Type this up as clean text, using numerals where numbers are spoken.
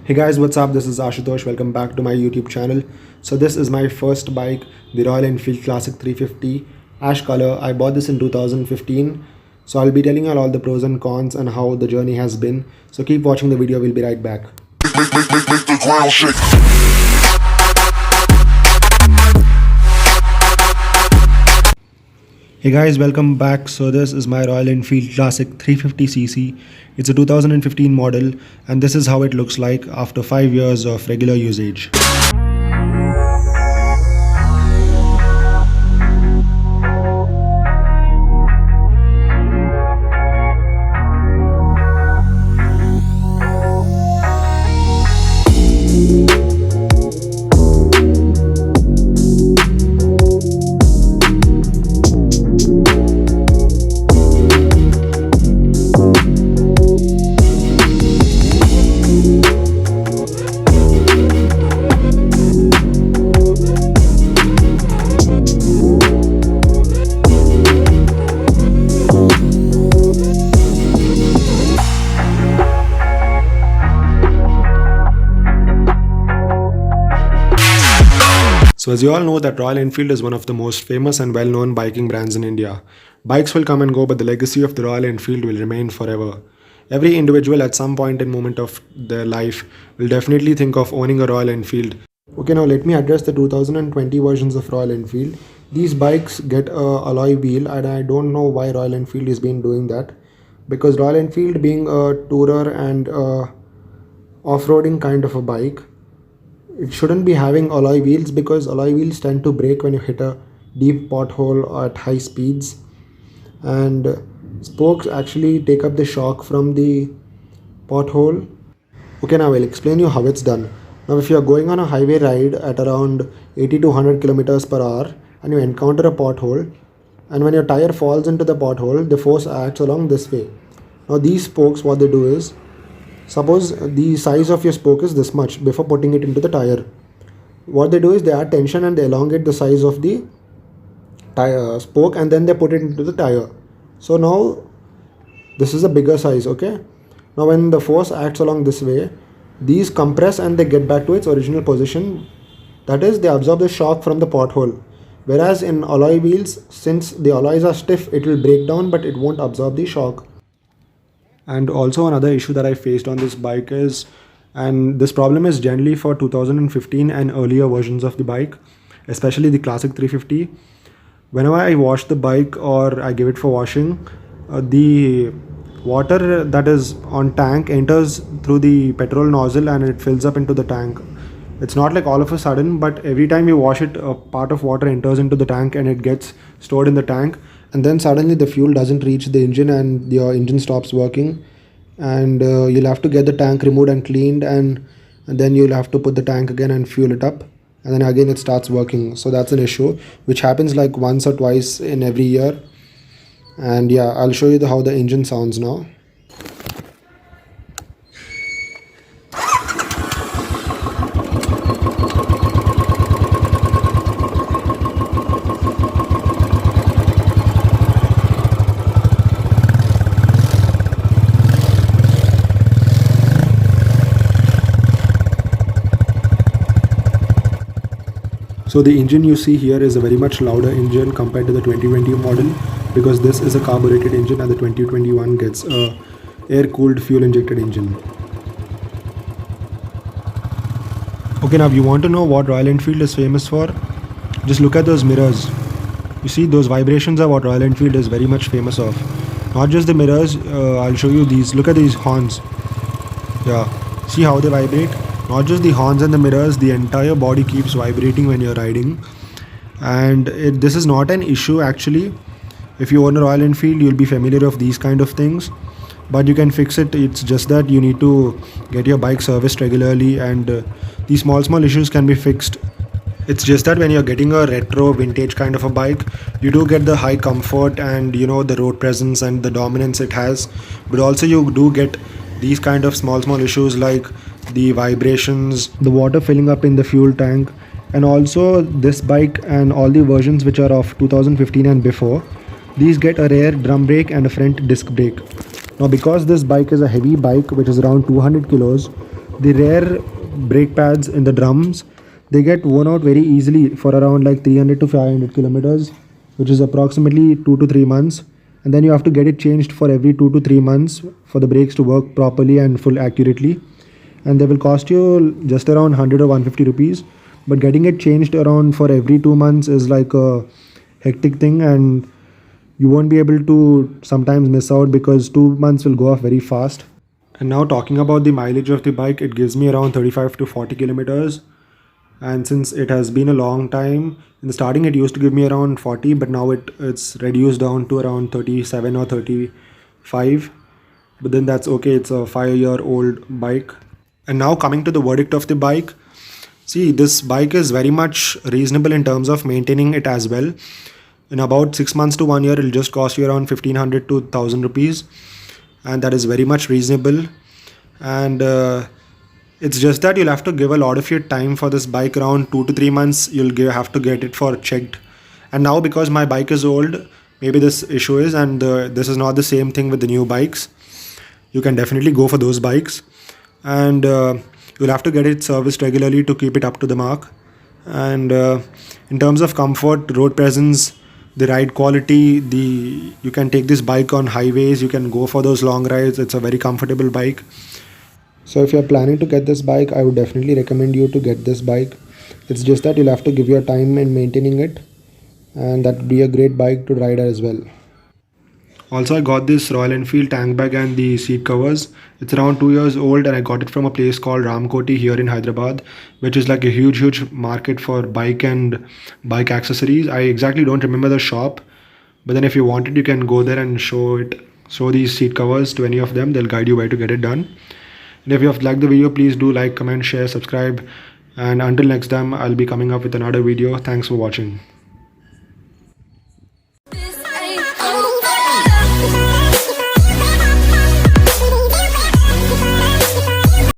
Hey guys, what's up? This is Aashutosh. Welcome back to my YouTube channel. So this is my first bike, the Royal Enfield Classic 350 ash color. I bought this in 2015. So I'll be telling you all the pros and cons and how the journey has been. So keep watching the video. We'll be right back. Make the ground shake. Hey guys, welcome back. So this is my Royal Enfield Classic 350cc. It's a 2015 model and this is how it looks like after 5 years of regular usage. So as you all know that Royal Enfield is one of the most famous and well-known biking brands in India. Bikes will come and go, but the legacy of the Royal Enfield will remain forever. Every individual at some point in moment of their life will definitely think of owning a Royal Enfield. Okay, now let me address the 2020 versions of Royal Enfield. These bikes get a alloy wheel and I don't know why Royal Enfield has been doing that. Because Royal Enfield being a tourer and off-roading kind of a bike, it shouldn't be having alloy wheels because alloy wheels tend to break when you hit a deep pothole at high speeds, and spokes actually take up the shock from the pothole. Okay, now I'll explain you how it's done. Now if you are going on a highway ride at around 80 to 100 kilometers per hour and you encounter a pothole, and when your tire falls into the pothole, the force acts along this way. Now these spokes, what they do is, suppose the size of your spoke is this much before putting it into the tire. What they do is they add tension and they elongate the size of the tire spoke and then they put it into the tire. So now this is a bigger size, okay? Now when the force acts along this way, these compress and they get back to its original position. That is, they absorb the shock from the pothole. Whereas in alloy wheels, since the alloys are stiff, it will break down but it won't absorb the shock. And also another issue that I faced on this bike is, and this problem is generally for 2015 and earlier versions of the bike, especially the Classic 350. Whenever I wash the bike or I give it for washing, the water that is on tank enters through the petrol nozzle and it fills up into the tank. It's not like all of a sudden, but every time you wash it, a part of water enters into the tank and it gets stored in the tank. And then suddenly the fuel doesn't reach the engine and your engine stops working, and you'll have to get the tank removed and cleaned, and then you'll have to put the tank again and fuel it up, and then again it starts working. So that's an issue which happens like once or twice in every year. And yeah, I'll show you how the engine sounds now. So the engine you see here is a very much louder engine compared to the 2020 model, because this is a carbureted engine and the 2021 gets a air-cooled fuel-injected engine. Okay, now if you want to know what Royal Enfield is famous for, just look at those mirrors. You see, those vibrations are what Royal Enfield is very much famous of. Not just the mirrors, I'll show you these. Look at these horns. Yeah, see how they vibrate? Not just the horns and the mirrors, the entire body keeps vibrating when you're riding. And this is not an issue actually. If you own a Royal Enfield, you'll be familiar of these kind of things. But you can fix it. It's just that you need to get your bike serviced regularly, and these small issues can be fixed. It's just that when you're getting a retro vintage kind of a bike, you do get the high comfort and the road presence and the dominance it has. But also you do get these kind of small issues like the vibrations, the water filling up in the fuel tank, and also this bike and all the versions which are of 2015 and before, these get a rear drum brake and a front disc brake. Now because this bike is a heavy bike which is around 200 kilos, the rear brake pads in the drums, they get worn out very easily for around like 300 to 500 kilometers, which is approximately 2 to 3 months. And then you have to get it changed for every 2 to 3 months for the brakes to work properly and full accurately. And they will cost you just around 100 or 150 rupees. But getting it changed around for every 2 months is like a hectic thing, and you won't be able to sometimes miss out because 2 months will go off very fast. And now talking about the mileage of the bike, it gives me around 35 to 40 kilometers. And since it has been a long time, in the starting it used to give me around 40, but now it's reduced down to around 37 or 35. But then that's okay, it's a 5-year-old bike. And now coming to the verdict of the bike, see, this bike is very much reasonable in terms of maintaining it as well. In about 6 months to 1 year, it'll just cost you around 1500 to 1000 rupees, and that is very much reasonable. And it's just that you'll have to give a lot of your time for this bike. Around 2 to 3 months have to get it for checked. And now because my bike is old, maybe this issue is, and this is not the same thing with the new bikes. You can definitely go for those bikes, and you'll have to get it serviced regularly to keep it up to the mark. And in terms of comfort, road presence, the ride quality, you can take this bike on highways, you can go for those long rides. It's a very comfortable bike. So if you're planning to get this bike, I would definitely recommend you to get this bike. It's just that you'll have to give your time in maintaining it, and that would be a great bike to ride as well. Also, I got this Royal Enfield tank bag and the seat covers. It's around 2 years old, and I got it from a place called Ramkoti here in Hyderabad, which is like a huge market for bike and bike accessories. I exactly don't remember the shop, but then if you want it, you can go there and show these seat covers to any of them. They'll guide you where to get it done. And if you have liked the video, please do like, comment, share, subscribe. And until next time, I'll be coming up with another video. Thanks for watching.